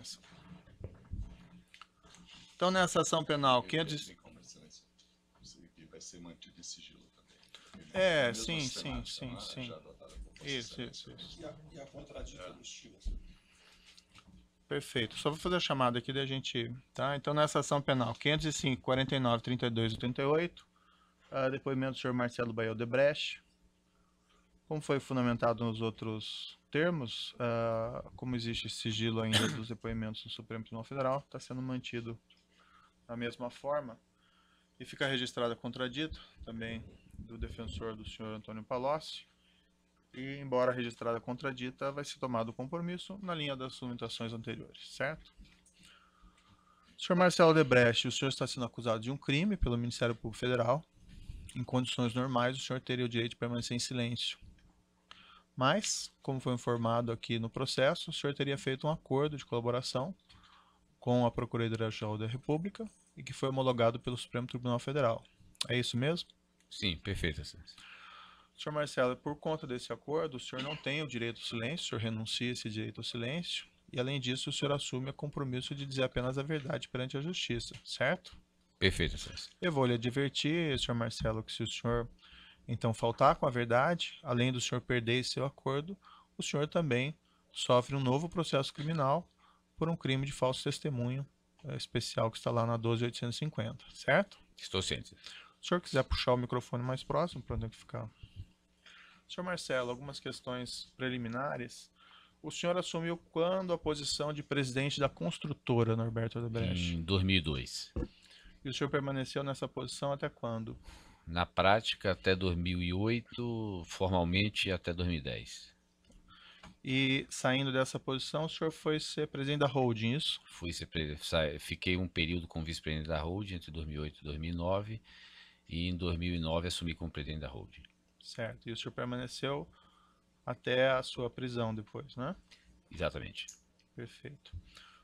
começar. Então, nessa ação penal, 500... Vai ser mantido em sigilo também. É, sim. Isso. E a contradita do estilo. Perfeito. Só vou fazer a chamada aqui da gente, tá? Então, nessa ação penal, 505, 49, 32 e 38, depoimento do senhor Marcelo Bael Debrecht. Como foi fundamentado nos outros termos, como existe sigilo ainda dos depoimentos do Supremo Tribunal Federal, está sendo mantido da mesma forma. E fica registrado a contradita, também do defensor do senhor Antônio Palocci. E, embora registrada a contradita, vai ser tomado o compromisso na linha das fundamentações anteriores, certo? Senhor Marcelo Debrecht, o senhor está sendo acusado de um crime pelo Ministério Público Federal. Em condições normais, o senhor teria o direito de permanecer em silêncio. Mas, como foi informado aqui no processo, o senhor teria feito um acordo de colaboração com a Procuradoria-Geral da República e que foi homologado pelo Supremo Tribunal Federal. É isso mesmo? Sim, perfeito, Excelência. Senhor Marcelo, por conta desse acordo, o senhor não tem o direito ao silêncio, o senhor renuncia esse direito ao silêncio, e além disso, o senhor assume o compromisso de dizer apenas a verdade perante a justiça, certo? Perfeito, Excelência. Eu vou lhe advertir, senhor Marcelo, que se o senhor então faltar com a verdade, além do senhor perder esse seu acordo, o senhor também sofre um novo processo criminal por um crime de falso testemunho especial que está lá na 12.850, certo? Estou ciente. Se o senhor quiser puxar o microfone mais próximo para onde ficar. Senhor Marcelo, algumas questões preliminares. O senhor assumiu quando a posição de presidente da construtora, Norberto Odebrecht? Em 2002. E o senhor permaneceu nessa posição até quando? Na prática, até 2008, formalmente até 2010. E saindo dessa posição, o senhor foi ser presidente da holding, isso? Fiquei um período como vice-presidente da holding entre 2008 e 2009. E em 2009 assumi como presidente da holding. Certo. E o senhor permaneceu até a sua prisão depois, né? Exatamente. Perfeito.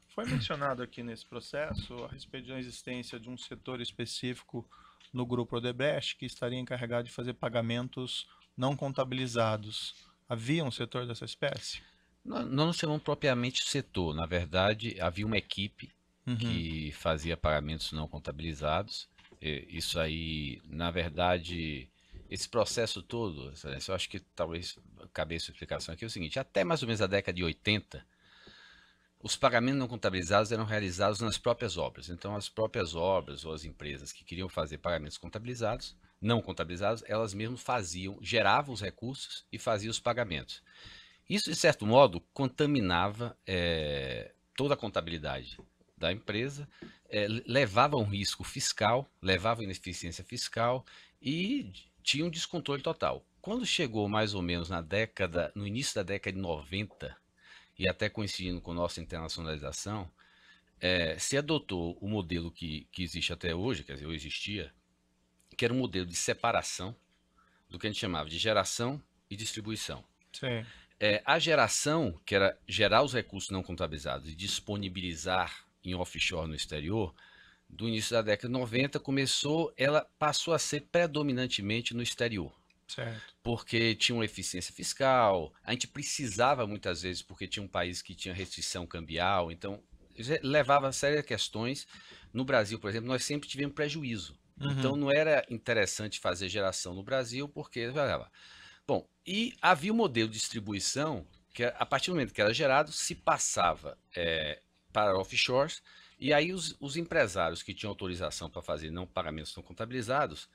Foi mencionado aqui nesse processo a respeito da existência de um setor específico no grupo Odebrecht que estaria encarregado de fazer pagamentos não contabilizados. Havia um setor dessa espécie? Não chamamos propriamente setor. Na verdade, havia uma equipe que fazia pagamentos não contabilizados. Isso aí, na verdade, esse processo todo, Excelência, eu acho que talvez cabe a sua explicação aqui, é o seguinte: até mais ou menos a década de 80, os pagamentos não contabilizados eram realizados nas próprias obras. Então, as próprias obras ou as empresas que queriam fazer pagamentos contabilizados, não contabilizados, elas mesmas geravam os recursos e faziam os pagamentos. Isso, de certo modo, contaminava toda a contabilidade da empresa, levava a um risco fiscal, levava a ineficiência fiscal e tinha um descontrole total. Quando chegou mais ou menos no início da década de 90, e até coincidindo com nossa internacionalização, se adotou o modelo que existe até hoje, quer dizer, ou existia, que era um modelo de separação do que a gente chamava de geração e distribuição. Sim. A geração, que era gerar os recursos não contabilizados e disponibilizar em offshore no exterior, do início da década de 90, ela passou a ser predominantemente no exterior. Certo. Porque tinha uma eficiência fiscal, a gente precisava muitas vezes, porque tinha um país que tinha restrição cambial, então levava a sérias questões. No Brasil, por exemplo, nós sempre tivemos prejuízo. Então não era interessante fazer geração no Brasil, porque... Bom, e havia um modelo de distribuição que, a partir do momento que era gerado, se passava para offshores, e aí os empresários que tinham autorização para fazer pagamentos não contabilizados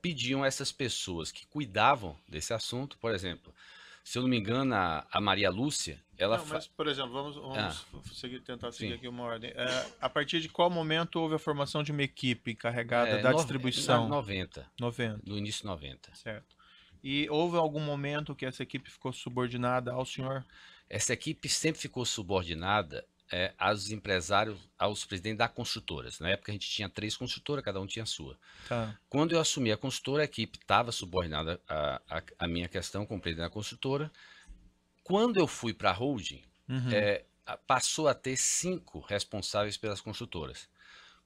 pediam a essas pessoas que cuidavam desse assunto, por exemplo, se eu não me engano, a Maria Lúcia, ela... Não, mas, por exemplo, vamos tentar seguir aqui uma ordem. A partir de qual momento houve a formação de uma equipe encarregada da distribuição? 90. 90. No início de 90. Certo. E houve algum momento que essa equipe ficou subordinada ao senhor? Essa equipe sempre ficou subordinada aos empresários, aos presidentes das construtoras. Na época a gente tinha 3 construtoras, cada um tinha a sua. Tá. Quando eu assumi a construtora, a equipe estava subordinada à minha questão como presidente da construtora. Quando eu fui para a holding, passou a ter 5 responsáveis pelas construtoras.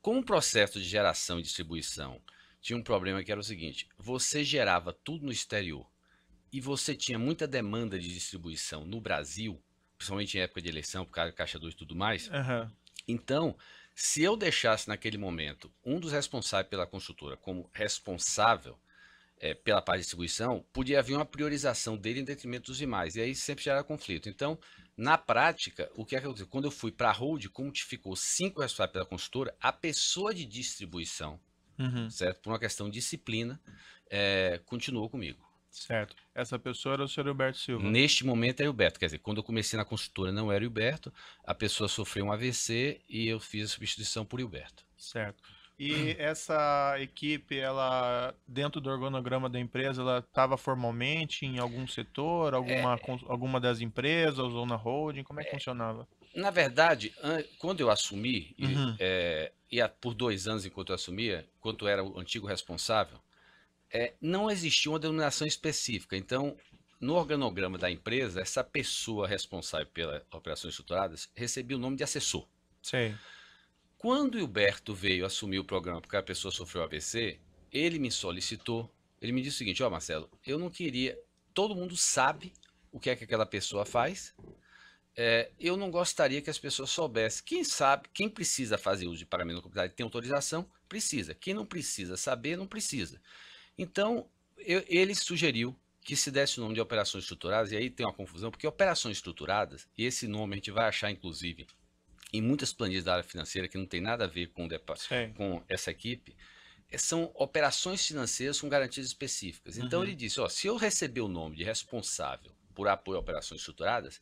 Com o processo de geração e distribuição, tinha um problema que era o seguinte: você gerava tudo no exterior e você tinha muita demanda de distribuição no Brasil, principalmente em época de eleição, por causa do Caixa 2 e tudo mais. Aham. Então, se eu deixasse naquele momento um dos responsáveis pela construtora como responsável pela parte de distribuição, podia haver uma priorização dele em detrimento dos demais, e aí sempre gera conflito. Então, na prática, o que aconteceu? Quando eu fui para a hold, como ficou 5 responsáveis pela construtora, a pessoa de distribuição, Uhum. certo? Por uma questão de disciplina, continuou comigo. Certo. Essa pessoa era o senhor Hilberto Silva. Neste momento é o Hilberto, quer dizer, quando eu comecei na construtora não era o Hilberto, a pessoa sofreu um AVC e eu fiz a substituição por Hilberto. Certo. E essa equipe, ela, dentro do organograma da empresa, ela estava formalmente em algum setor, alguma das empresas, ou na holding? Como é que funcionava? Na verdade, quando eu assumi, Uhum. por 2 anos enquanto eu assumia, enquanto eu era o antigo responsável, não existia uma denominação específica. Então, no organograma da empresa, essa pessoa responsável pelas operações estruturadas recebia o nome de assessor. Sei. Quando o Hilberto veio assumir o programa porque a pessoa sofreu AVC, ele me solicitou, ele me disse o seguinte, Marcelo, eu não queria, todo mundo sabe o que é que aquela pessoa faz, eu não gostaria que as pessoas soubessem. Quem sabe, quem precisa fazer uso de pagamento na comunidade tem autorização, precisa. Quem não precisa saber, não precisa. Então, ele sugeriu que se desse o nome de operações estruturadas, e aí tem uma confusão, porque operações estruturadas, e esse nome a gente vai achar, inclusive, em muitas planilhas da área financeira, que não tem nada a ver com essa equipe, são operações financeiras com garantias específicas. Então, ele disse, se eu receber o nome de responsável por apoio a operações estruturadas,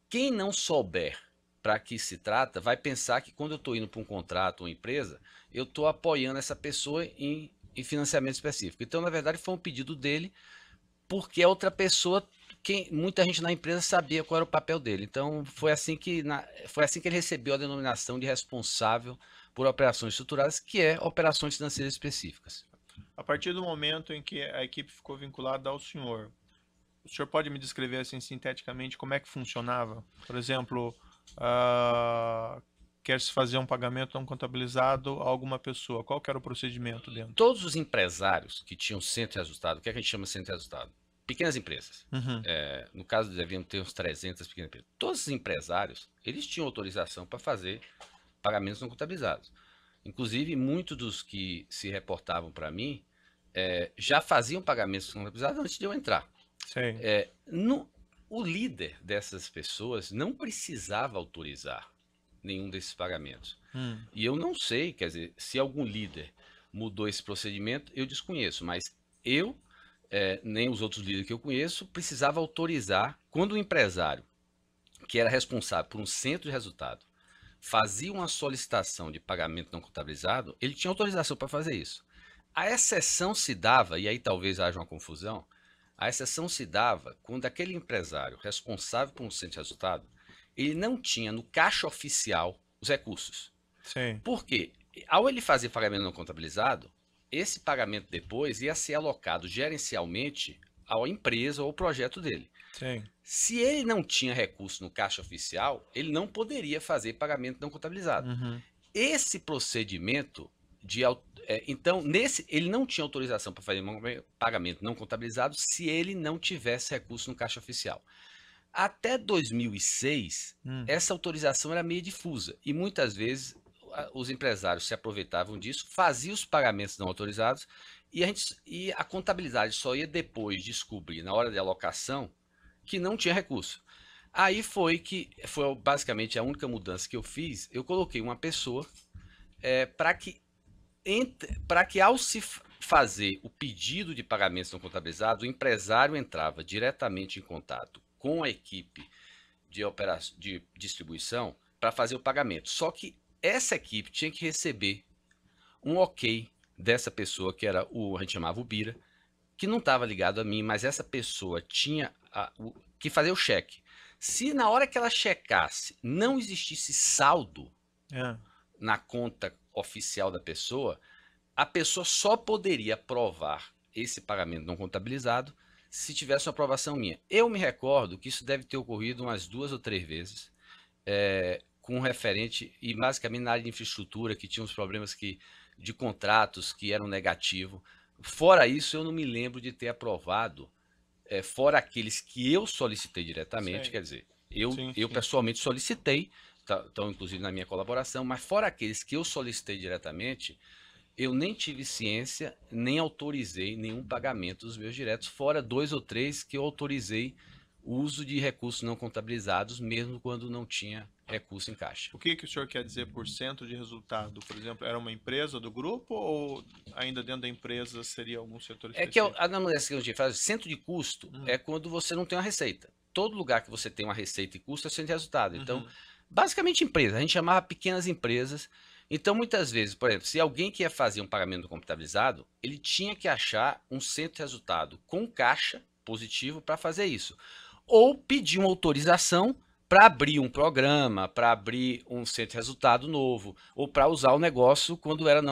quem não souber para que se trata, vai pensar que quando eu estou indo para um contrato ou uma empresa, eu estou apoiando essa pessoa em financiamento específico. Então, na verdade, foi um pedido dele, porque a outra pessoa, muita gente na empresa sabia qual era o papel dele. Então, foi assim que ele recebeu a denominação de responsável por operações estruturadas, que é operações financeiras específicas. A partir do momento em que a equipe ficou vinculada ao senhor, o senhor pode me descrever assim sinteticamente como é que funcionava? Por exemplo, quer-se fazer um pagamento não contabilizado a alguma pessoa. Qual que era o procedimento dentro? Todos os empresários que tinham centro de resultado, o que a gente chama de centro de resultado? Pequenas empresas. No caso, deviam ter uns 300 pequenas empresas. Todos os empresários, eles tinham autorização para fazer pagamentos não contabilizados. Inclusive, muitos dos que se reportavam para mim já faziam pagamentos não contabilizados antes de eu entrar. Sei. O líder dessas pessoas não precisava autorizar nenhum desses pagamentos. E eu não sei, quer dizer, se algum líder mudou esse procedimento, eu desconheço, mas nem os outros líderes que eu conheço, precisava autorizar quando o empresário, que era responsável por um centro de resultado, fazia uma solicitação de pagamento não contabilizado, ele tinha autorização para fazer isso. A exceção se dava, e aí talvez haja uma confusão, a exceção se dava quando aquele empresário responsável por um centro de resultado, ele não tinha no caixa oficial os recursos. Sim. Por quê? Ao ele fazer pagamento não contabilizado, esse pagamento depois ia ser alocado gerencialmente à empresa ou ao projeto dele. Sim. Se ele não tinha recurso no caixa oficial, ele não poderia fazer pagamento não contabilizado. Esse procedimento então, ele não tinha autorização para fazer pagamento não contabilizado se ele não tivesse recurso no caixa oficial. Até 2006, essa autorização era meio difusa e muitas vezes os empresários se aproveitavam disso, faziam os pagamentos não autorizados e a contabilidade só ia depois descobrir, na hora de alocação, que não tinha recurso. Aí foi basicamente a única mudança que eu fiz. Eu coloquei uma pessoa para que ao se fazer o pedido de pagamentos não contabilizados, o empresário entrava diretamente em contato com a equipe de distribuição para fazer o pagamento. Só que essa equipe tinha que receber um ok dessa pessoa, que era a gente chamava o Bira, que não estava ligado a mim, mas essa pessoa tinha que fazer o cheque. Se na hora que ela checasse não existisse saldo na conta oficial da pessoa, a pessoa só poderia aprovar esse pagamento não contabilizado se tivesse uma aprovação minha. Eu me recordo que isso deve ter ocorrido umas 2 ou 3 vezes, com referente, e basicamente na área de infraestrutura, que tinha uns problemas de contratos que eram negativos. Fora isso, eu não me lembro de ter aprovado, fora aqueles que eu solicitei diretamente. Quer dizer, Eu Sim. pessoalmente solicitei, estão inclusive na minha colaboração, mas fora aqueles que eu solicitei diretamente, eu nem tive ciência, nem autorizei nenhum pagamento dos meus diretos, fora 2 ou 3 que eu autorizei o uso de recursos não contabilizados, mesmo quando não tinha recurso em caixa. O que o senhor quer dizer por cento de resultado? Por exemplo, era uma empresa do grupo ou ainda dentro da empresa seria algum setor É específico? que a maneira que a gente faz, centro de custo é quando você não tem uma receita. Todo lugar que você tem uma receita e custo é centro de resultado. Então, basicamente empresa, a gente chamava pequenas empresas. Então, muitas vezes, por exemplo, se alguém quer fazer um pagamento computabilizado, ele tinha que achar um centro de resultado com caixa positivo para fazer isso. Ou pedir uma autorização para abrir um programa, para abrir um centro de resultado novo, ou para usar o negócio quando era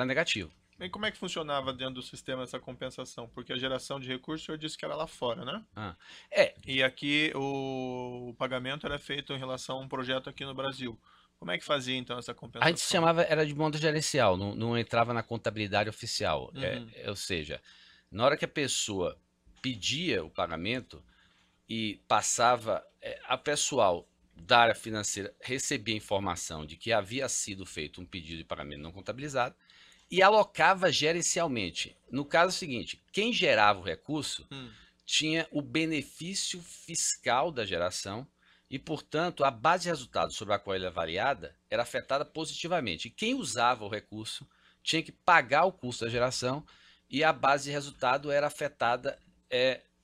negativo. E como é que funcionava dentro do sistema essa compensação? Porque a geração de recursos, o senhor disse que era lá fora, né? E aqui o pagamento era feito em relação a um projeto aqui no Brasil. Como é que fazia então essa compensação? A gente chamava, era de modo gerencial, não entrava na contabilidade oficial. Ou seja, na hora que a pessoa pedia o pagamento e passava, a pessoal da área financeira recebia a informação de que havia sido feito um pedido de pagamento não contabilizado e alocava gerencialmente. No caso seguinte, quem gerava o recurso tinha o benefício fiscal da geração e, portanto, a base de resultados sobre a qual ele é avaliada era afetada positivamente. E quem usava o recurso tinha que pagar o custo da geração e a base de resultado era afetada.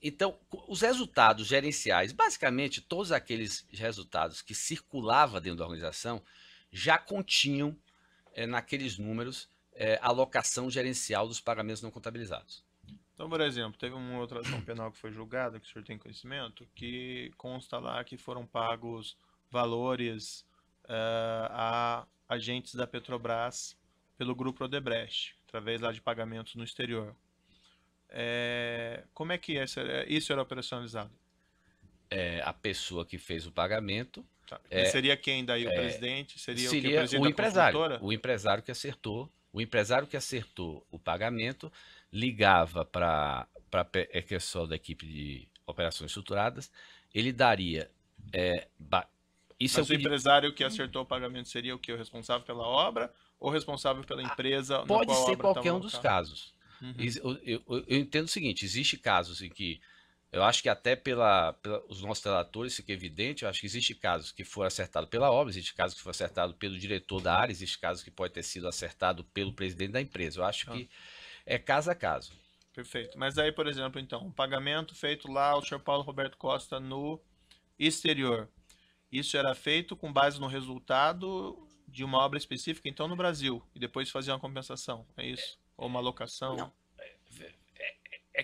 Então, os resultados gerenciais, basicamente todos aqueles resultados que circulavam dentro da organização já continham naqueles números a alocação gerencial dos pagamentos não contabilizados. Então, por exemplo, teve uma outra ação penal que foi julgada, que o senhor tem conhecimento, que consta lá que foram pagos valores a agentes da Petrobras pelo grupo Odebrecht, através lá de pagamentos no exterior. Como é que isso era operacionalizado? A pessoa que fez o pagamento... Tá. Seria quem daí? O presidente? Seria o presidente da empresário. construtora? O empresário que acertou o pagamento ligava para a pessoal da equipe de operações estruturadas, ele daria... Mas o empresário que acertou o pagamento seria o que? O responsável pela obra ou responsável pela empresa na qual a obra pode ser qualquer estava um dos alocada? casos. Eu entendo o seguinte, existe casos em que, eu acho que até os nossos relatores fica evidente, eu acho que existe casos que foram acertados pela obra, existe casos que foram acertados pelo diretor da área, existe casos que pode ter sido acertado pelo presidente da empresa. Eu acho que é caso a caso. Perfeito. Mas aí, por exemplo, então, um pagamento feito lá ao senhor Paulo Roberto Costa no exterior. Isso era feito com base no resultado de uma obra específica, então, no Brasil, e depois fazia uma compensação, é isso? Ou uma alocação? Não.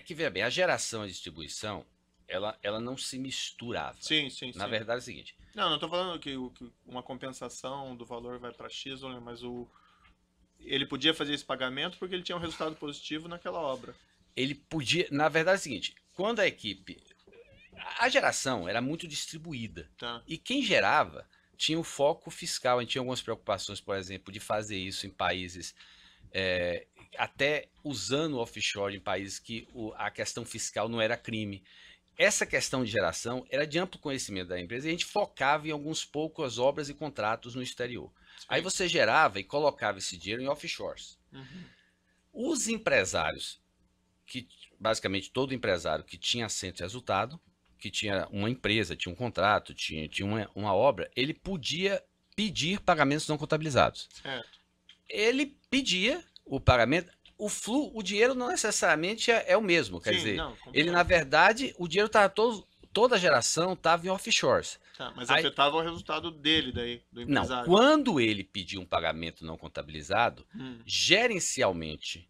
Que, veja bem, a geração e a distribuição, ela não se misturava. Sim. Na verdade é o seguinte... Não estou falando que uma compensação do valor vai para X, mas ele podia fazer esse pagamento porque ele tinha um resultado positivo naquela obra. Ele podia... Na verdade é o seguinte, quando a equipe... A geração era muito distribuída. Tá. E quem gerava tinha o foco fiscal. A gente tinha algumas preocupações, por exemplo, de fazer isso em países... até usando o offshore em países que a questão fiscal não era crime. Essa questão de geração era de amplo conhecimento da empresa e a gente focava em algumas poucas obras e contratos no exterior. Sim. Aí você gerava e colocava esse dinheiro em offshores. Os empresários, basicamente todo empresário que tinha centro de resultado, que tinha uma empresa, tinha um contrato, tinha uma obra, ele podia pedir pagamentos não contabilizados. Certo. Ele pedia o pagamento, o dinheiro não necessariamente é o mesmo, quer dizer, ele na verdade, o dinheiro estava toda a geração estava em offshores. Tá, mas afetava o resultado dele daí, do empresário. Não, quando ele pediu um pagamento não contabilizado, gerencialmente,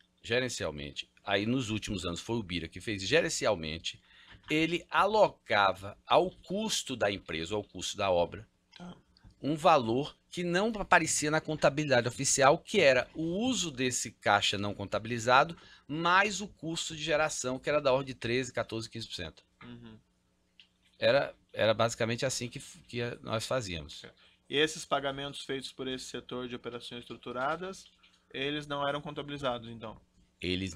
aí nos últimos anos foi o Bira que fez, gerencialmente, ele alocava ao custo da empresa, ao custo da obra, um valor que não aparecia na contabilidade oficial, que era o uso desse caixa não contabilizado, mais o custo de geração, que era da ordem de 13%, 14%, 15%. Era basicamente assim que nós fazíamos. E esses pagamentos feitos por esse setor de operações estruturadas, eles não eram contabilizados, então? Eles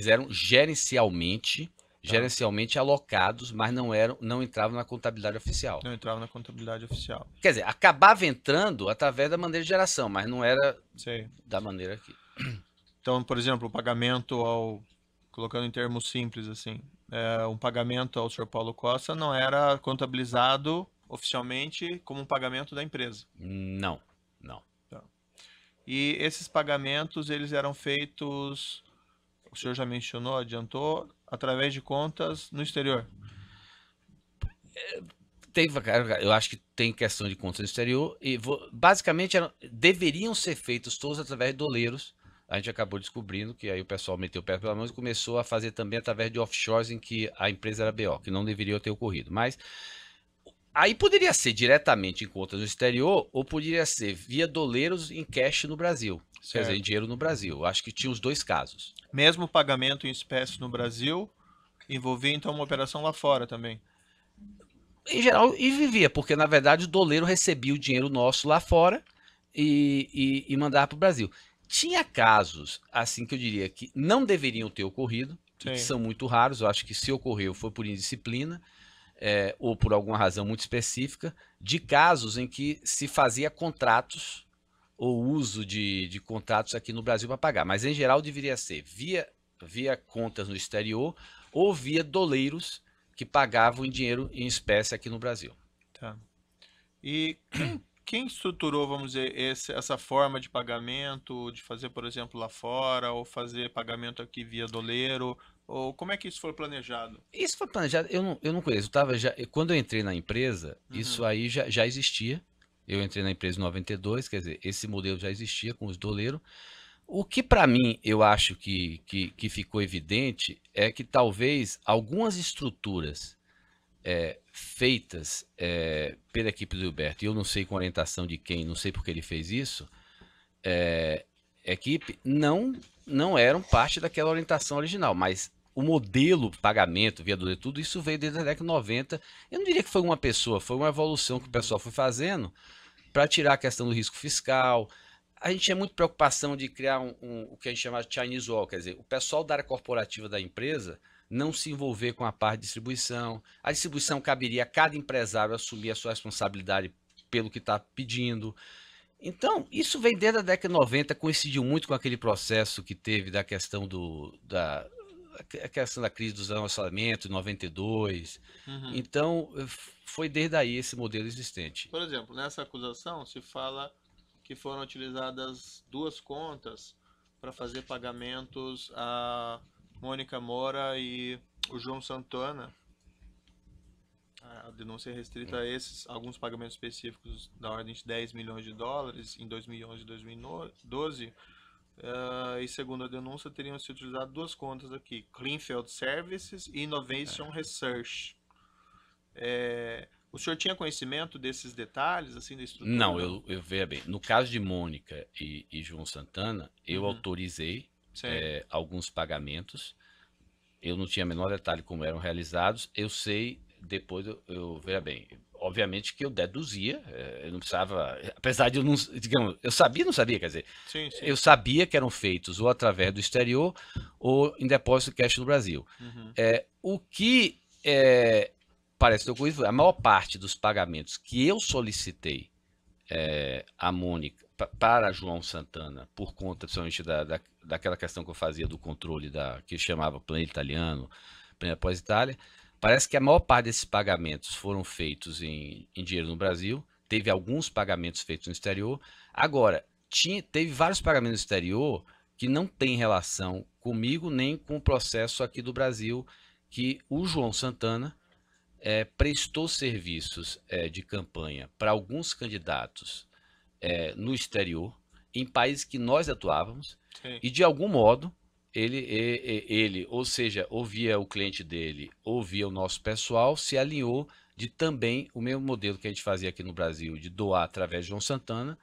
eram gerencialmente gerencialmente alocados, mas não entravam na contabilidade oficial. Não entrava na contabilidade oficial. Quer dizer, acabava entrando através da maneira de geração, mas não era Sei. da maneira que... Então, por exemplo, o pagamento colocando em termos simples assim, um pagamento ao Sr. Paulo Costa não era contabilizado oficialmente como um pagamento da empresa. Não. E esses pagamentos, eles eram feitos, o senhor já mencionou, adiantou, através de contas no exterior. Eu acho que tem questão de contas no exterior e basicamente deveriam ser feitos todos através de doleiros. A gente acabou descobrindo que aí o pessoal meteu o pé pela mão e começou a fazer também através de offshores em que a empresa era BO, que não deveria ter ocorrido. Mas aí poderia ser diretamente em contas no exterior ou poderia ser via doleiros em cash no Brasil. Certo. Quer dizer, em dinheiro no Brasil. Eu acho que tinha os dois casos. Mesmo o pagamento em espécie no Brasil envolvia então uma operação lá fora também. Em geral, e vivia, porque na verdade o doleiro recebia o dinheiro nosso lá fora e mandava para o Brasil. Tinha casos, assim que eu diria, que não deveriam ter ocorrido, e que são muito raros. Eu acho que se ocorreu foi por indisciplina ou por alguma razão muito específica, de casos em que se fazia contratos ou uso de contratos aqui no Brasil para pagar. Mas em geral deveria ser via contas no exterior ou via doleiros que pagavam em dinheiro em espécie aqui no Brasil. Tá. E quem estruturou, vamos dizer, essa forma de pagamento, de fazer, por exemplo, lá fora, ou fazer pagamento aqui via doleiro, ou como é que isso foi planejado? Isso foi planejado, eu não conheço. Quando eu entrei na empresa, isso aí já existia. Eu entrei na empresa em 92, quer dizer, esse modelo já existia com os doleiros. O que para mim eu acho que ficou evidente é que talvez algumas estruturas feitas pela equipe do Gilberto, e eu não sei com orientação de quem, não sei porque ele fez isso, equipe não eram parte daquela orientação original, mas o modelo pagamento via doleiro, tudo isso veio desde a década de 90. Eu não diria que foi uma pessoa, foi uma evolução que o pessoal foi fazendo para tirar a questão do risco fiscal. A gente tinha muita preocupação de criar o que a gente chama de Chinese Wall, quer dizer, o pessoal da área corporativa da empresa não se envolver com a parte de distribuição. A distribuição caberia a cada empresário assumir a sua responsabilidade pelo que está pedindo. Então, isso vem desde a década de 90, coincidiu muito com aquele processo que teve da questão a questão da crise dos orçamentos, em 92. Então, foi desde aí esse modelo existente. Por exemplo, nessa acusação se fala que foram utilizadas duas contas para fazer pagamentos a Mônica Moura e o João Santana. A denúncia é restrita a alguns pagamentos específicos da ordem de 10 milhões de dólares em 2011 e 2012. E segundo a denúncia, teriam sido utilizadas duas contas aqui, Cleanfield Services e Innovation Research. O senhor tinha conhecimento desses detalhes, assim, da estrutura? Não, eu veja bem. No caso de Mônica e João Santana, eu autorizei alguns pagamentos. Eu não tinha a menor detalhe como eram realizados. Eu sei, depois eu veja bem. Obviamente que eu deduzia, eu não precisava, apesar de eu não, digamos, eu sabia, não sabia, quer dizer, sim. Eu sabia que eram feitos ou através do exterior ou em depósito cash no Brasil. O que parece ter coisa, a maior parte dos pagamentos que eu solicitei a Mônica para João Santana, por conta principalmente daquela questão que eu fazia do controle que chamava plano italiano, plano pós-Itália, parece que a maior parte desses pagamentos foram feitos em dinheiro no Brasil. Teve alguns pagamentos feitos no exterior. Agora, teve vários pagamentos no exterior que não tem relação comigo nem com o processo aqui do Brasil, que o João Santana prestou serviços de campanha para alguns candidatos no exterior, em países que nós atuávamos. Sim. E de algum modo ele, ou seja, ouvia o cliente dele, ouvia o nosso pessoal, se alinhou de também o mesmo modelo que a gente fazia aqui no Brasil, de doar através de João Santana.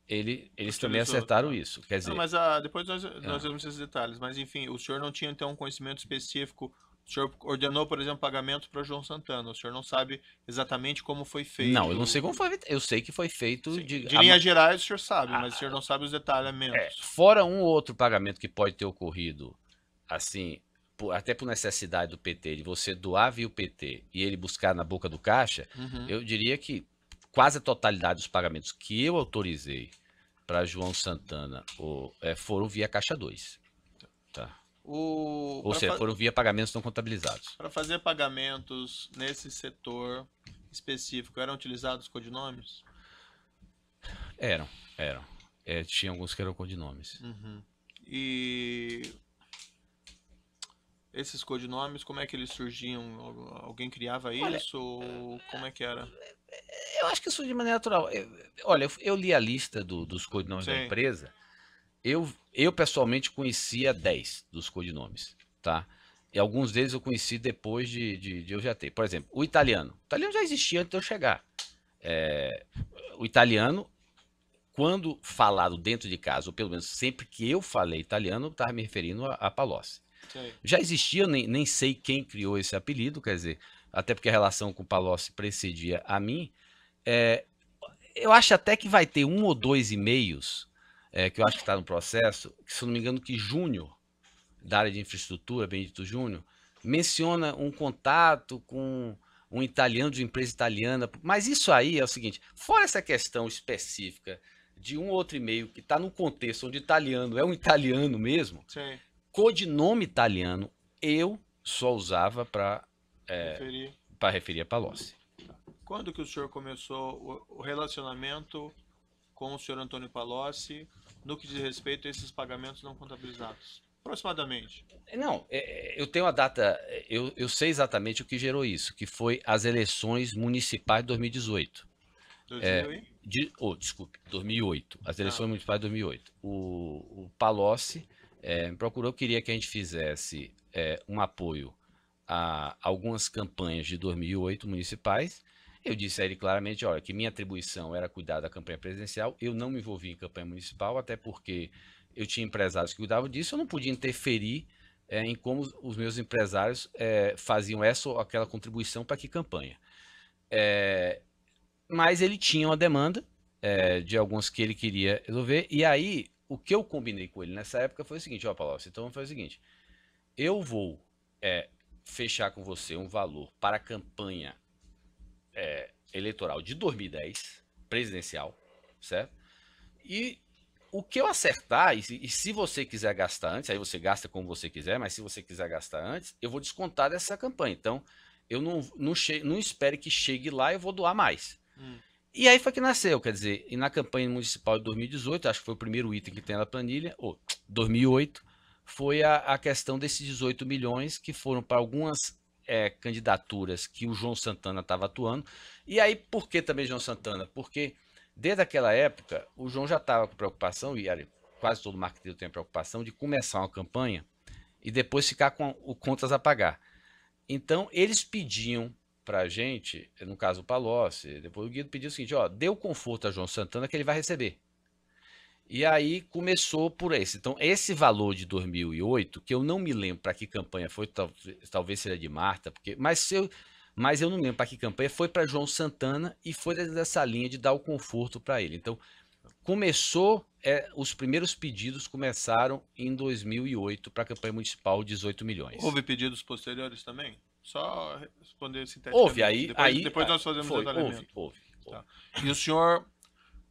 Eles também acertaram isso. Quer dizer, não, mas depois nós vemos esses detalhes. Mas enfim, o senhor não tinha então um conhecimento específico. O senhor ordenou, por exemplo, pagamento para João Santana. O senhor não sabe exatamente como foi feito. Não, eu não sei como foi feito. Eu sei que foi feito de linhas gerais, o senhor sabe, mas o senhor não sabe os detalhamentos. Fora um ou outro pagamento que pode ter ocorrido, assim, até por necessidade do PT, de você doar via o PT e ele buscar na boca do caixa, eu diria que quase a totalidade dos pagamentos que eu autorizei para João Santana foram via Caixa 2. Tá. Ou seja, foram via pagamentos não contabilizados. Para fazer pagamentos nesse setor específico, eram utilizados codinomes? Eram. Tinha alguns que eram codinomes. E esses codinomes, como é que eles surgiam? Alguém criava isso? Ou como é que era? Eu acho que isso de maneira natural. Eu li a lista dos codinomes da empresa. Eu pessoalmente conhecia 10 dos codinomes, tá? E alguns deles eu conheci depois de eu já ter. Por exemplo, o italiano. O italiano já existia antes de eu chegar. O italiano, quando falado dentro de casa, ou pelo menos sempre que eu falei italiano, eu estava me referindo a Palocci. Já existia, nem sei quem criou esse apelido, quer dizer, até porque a relação com o Palocci precedia a mim. Eu acho até que vai ter 1 ou 2 e-mails, que eu acho que está no processo, que, se eu não me engano, que Júnior, da área de infraestrutura, Benedito Júnior, menciona um contato com um italiano de uma empresa italiana. Mas isso aí é o seguinte, fora essa questão específica de um outro e-mail que está no contexto onde italiano é um italiano mesmo, codinome italiano eu só usava para referir a Palocci. Quando que o senhor começou o relacionamento com o senhor Antônio Palocci no que diz respeito a esses pagamentos não contabilizados? Aproximadamente. Não, eu tenho a data, eu sei exatamente o que gerou isso, que foi as eleições municipais de 2018. 2008. As eleições municipais de 2008. O Palocci me procurou, queria que a gente fizesse um apoio a algumas campanhas de 2008 municipais. Eu disse a ele claramente, olha, que minha atribuição era cuidar da campanha presidencial, eu não me envolvi em campanha municipal, até porque eu tinha empresários que cuidavam disso, eu não podia interferir em como os meus empresários faziam essa ou aquela contribuição para que campanha. Mas ele tinha uma demanda de alguns que ele queria resolver, e aí o que eu combinei com ele nessa época foi o seguinte, ó, Palocci, então vamos fazer o seguinte, eu vou fechar com você um valor para a campanha eleitoral de 2010, presidencial, certo? E o que eu acertar, e se você quiser gastar antes, aí você gasta como você quiser, mas se você quiser gastar antes, eu vou descontar dessa campanha. Então, eu não espere que chegue lá, eu vou doar mais. E aí foi que nasceu, quer dizer, e na campanha municipal de 2018, acho que foi o primeiro item que tem na planilha, 2008, foi a questão desses 18 milhões que foram para algumas candidaturas que o João Santana estava atuando. E aí, por que também João Santana? Porque desde aquela época, o João já estava com preocupação, e quase todo marqueteiro tem a preocupação, de começar uma campanha e depois ficar com contas a pagar. Então, eles pediam para a gente, no caso o Palocci, depois o Guido pediu o seguinte, ó, dê o conforto a João Santana que ele vai receber. E aí começou por esse. Então, esse valor de 2008, que eu não me lembro para que campanha foi, talvez seja de Marta, mas eu não lembro para que campanha, foi para João Santana e foi dessa linha de dar o conforto para ele. Então, começou, os primeiros pedidos começaram em 2008 para a campanha municipal, 18 milhões. Houve pedidos posteriores também? Só responder sinteticamente. Houve, depois nós fazemos o detalhamento. Houve. Tá. E o senhor,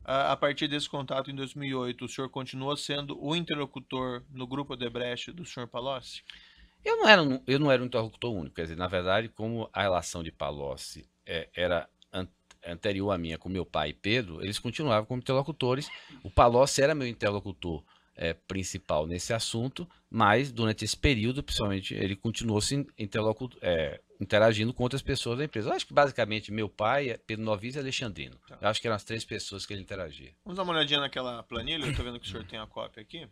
a partir desse contato em 2008, o senhor continuou sendo o interlocutor no grupo Odebrecht do senhor Palocci? Eu não era um interlocutor único, quer dizer, na verdade, como a relação de Palocci era anterior à minha com meu pai e Pedro, eles continuavam como interlocutores. O Palocci era meu interlocutor principal nesse assunto, mas durante esse período, principalmente, ele continuou se interagindo com outras pessoas da empresa. Eu acho que basicamente meu pai, Pedro Novis e Alexandrino. Tá. Eu acho que eram as 3 pessoas que ele interagia. Vamos dar uma olhadinha naquela planilha, eu estou vendo que o senhor tem a cópia aqui.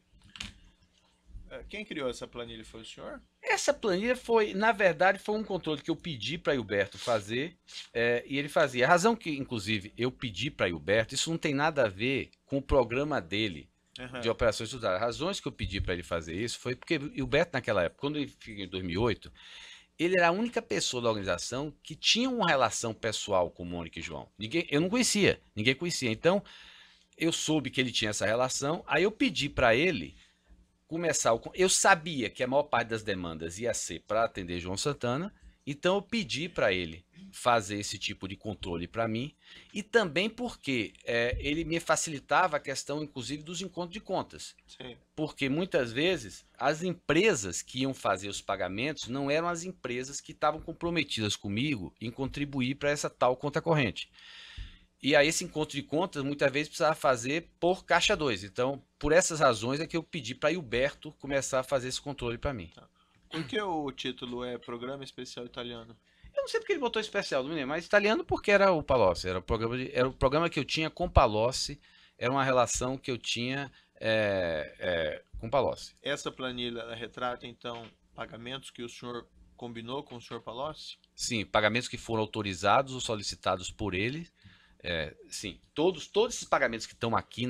Quem criou essa planilha foi o senhor? Essa planilha foi, na verdade, foi um controle que eu pedi para Hilberto fazer e ele fazia. A razão que, inclusive, eu pedi para Hilberto, isso não tem nada a ver com o programa dele de operações estudadas. As razões que eu pedi para ele fazer isso foi porque Hilberto, naquela época, quando ele ficou em 2008, ele era a única pessoa da organização que tinha uma relação pessoal com Mônica e João. Eu não conhecia, ninguém conhecia. Então, eu soube que ele tinha essa relação, aí eu pedi para ele começar eu sabia que a maior parte das demandas ia ser para atender João Santana, então eu pedi para ele fazer esse tipo de controle para mim, e também porque ele me facilitava a questão, inclusive, dos encontros de contas. Sim. Porque muitas vezes as empresas que iam fazer os pagamentos não eram as empresas que estavam comprometidas comigo em contribuir para essa tal conta corrente. E aí esse encontro de contas muitas vezes precisava fazer por caixa 2. Então, por essas razões é que eu pedi para Hilberto começar a fazer esse controle para mim. Por que o título é Programa Especial Italiano? Eu não sei porque ele botou especial, não me lembro, mas italiano porque era o Palocci, era o programa que eu tinha com Palocci, era uma relação que eu tinha com Palocci. Essa planilha ela retrata, então, pagamentos que o senhor combinou com o senhor Palocci? Sim, pagamentos que foram autorizados ou solicitados por ele. Sim, todos esses pagamentos que estão aqui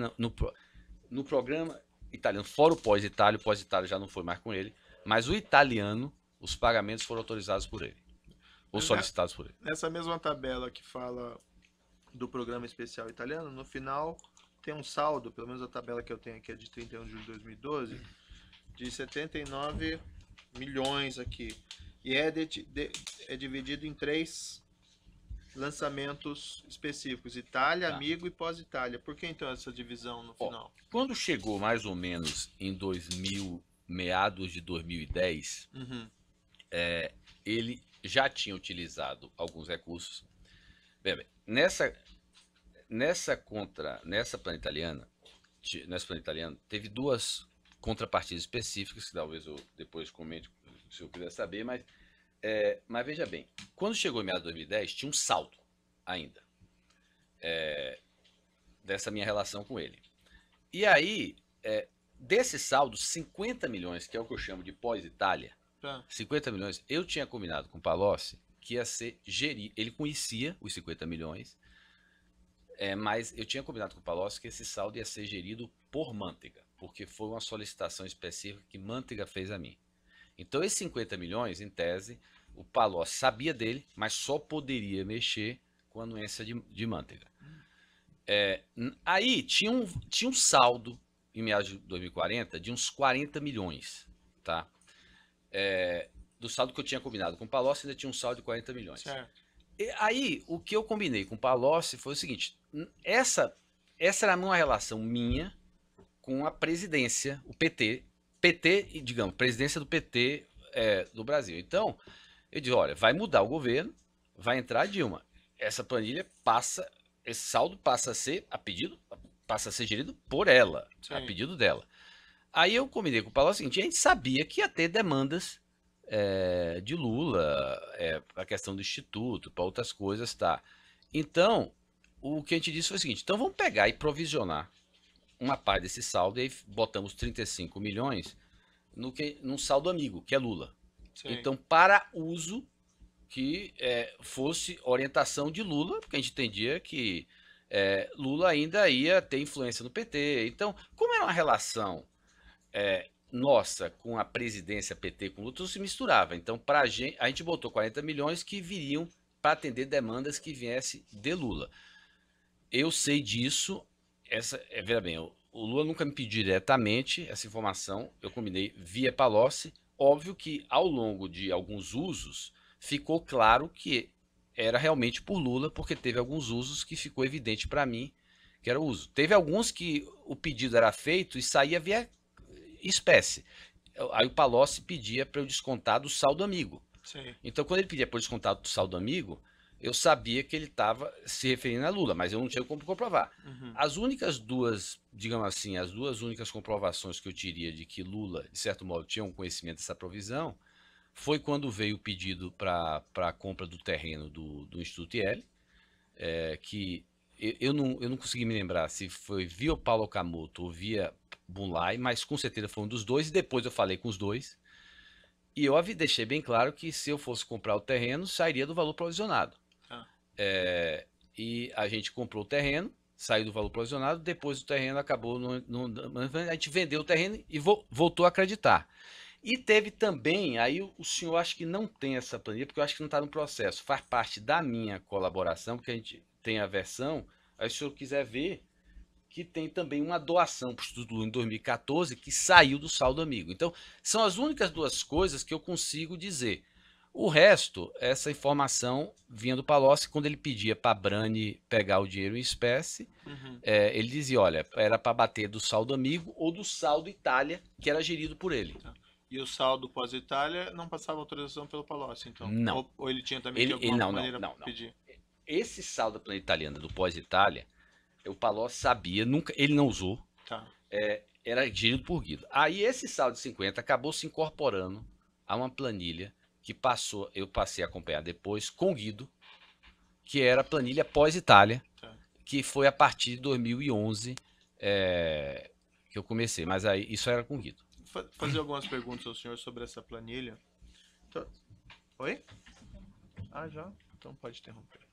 no programa italiano, fora o pós-Itália já não foi mais com ele, mas o italiano, os pagamentos foram autorizados por ele, ou solicitados por ele. Nessa mesma tabela que fala do programa especial italiano, no final tem um saldo, pelo menos a tabela que eu tenho aqui é de 31 de julho de 2012, de 79 milhões aqui. E é dividido em 3 lançamentos específicos: Itália, Amigo e pós-Itália. Por que então essa divisão no final? Quando chegou mais ou menos em meados de 2010, ele já tinha utilizado alguns recursos. Bem, nessa planilha italiana, teve 2 contrapartidas específicas, que talvez eu depois comente se eu quiser saber, mas veja bem, quando chegou em meados de 2010, tinha um saldo ainda dessa minha relação com ele. E aí, desse saldo, 50 milhões, que é o que eu chamo de pós-Itália, 50 milhões, eu tinha combinado com o Palocci que ia ser gerido. Ele conhecia os 50 milhões, mas eu tinha combinado com o Palocci que esse saldo ia ser gerido por Mantega, porque foi uma solicitação específica que Mantega fez a mim. Então, esses 50 milhões, em tese, o Palocci sabia dele, mas só poderia mexer com a anuência de Mantega. Aí tinha um saldo, em meados de 2040, de uns 40 milhões. Tá? Do saldo que eu tinha combinado com o Palocci, ainda tinha um saldo de 40 milhões. Certo. E aí, o que eu combinei com o Palocci foi o seguinte: essa era uma relação minha com a presidência, o PT, digamos, presidência do PT do Brasil. Então, eu disse: olha, vai mudar o governo, vai entrar a Dilma. Essa planilha esse saldo passa a ser gerido por ela, a pedido dela. Aí eu combinei com o Palocci o seguinte: a gente sabia que ia ter demandas de Lula, a questão do Instituto, para outras coisas, tá? Então, o que a gente disse foi o seguinte: então vamos pegar e provisionar uma parte desse saldo, e aí botamos 35 milhões num saldo amigo, que é Lula. Sim. Então, para uso que fosse orientação de Lula, porque a gente entendia que Lula ainda ia ter influência no PT. Então, como era uma relação nossa com a presidência PT com Lula, tudo se misturava. Então, a gente botou 40 milhões que viriam para atender demandas que viessem de Lula. Eu sei disso. Veja bem, o Lula nunca me pediu diretamente essa informação, eu combinei via Palocci. Óbvio que ao longo de alguns usos ficou claro que era realmente por Lula, porque teve alguns usos que ficou evidente para mim que era o uso. Teve alguns que o pedido era feito e saía via espécie. Aí o Palocci pedia para eu descontar do saldo amigo. Sim. Então, quando ele pedia para eu descontar do saldo amigo, eu sabia que ele estava se referindo a Lula, mas eu não tinha como comprovar. As únicas duas, digamos assim, as duas únicas comprovações que eu teria de que Lula, de certo modo, tinha um conhecimento dessa provisão, foi quando veio o pedido para a compra do terreno do Instituto IL, que eu não consegui me lembrar se foi via o Paulo Okamoto ou via Bunlai, mas com certeza foi um dos dois, e depois eu falei com os dois. E eu deixei bem claro que se eu fosse comprar o terreno, sairia do valor provisionado. E a gente comprou o terreno, saiu do valor provisionado, depois o terreno acabou, a gente vendeu o terreno e voltou a acreditar. E teve também, aí o senhor acho que não tem essa planilha, porque eu acho que não está no processo, faz parte da minha colaboração, porque a gente tem a versão, aí se o senhor quiser ver, que tem também uma doação para o Instituto Lula em 2014 que saiu do saldo amigo. Então, são as únicas duas coisas que eu consigo dizer. O resto, essa informação vinha do Palocci, quando ele pedia para a Brani pegar o dinheiro em espécie, ele dizia, olha, era para bater do saldo amigo ou do saldo Itália, que era gerido por ele. E o saldo pós-Itália não passava autorização pelo Palocci, então? Não. Ou ele tinha também de alguma maneira pedir? Esse saldo da plana italiana do pós-Itália, o Palocci sabia, nunca, ele não usou, era gerido por Guido. Aí esse saldo de 50 acabou se incorporando a uma planilha que eu passei a acompanhar depois com Guido, que era a planilha pós-Itália, que foi a partir de 2011 que eu comecei, mas aí isso era com Guido. Fazer algumas perguntas ao senhor sobre essa planilha. Então... Oi? Ah, já? Então pode interromper.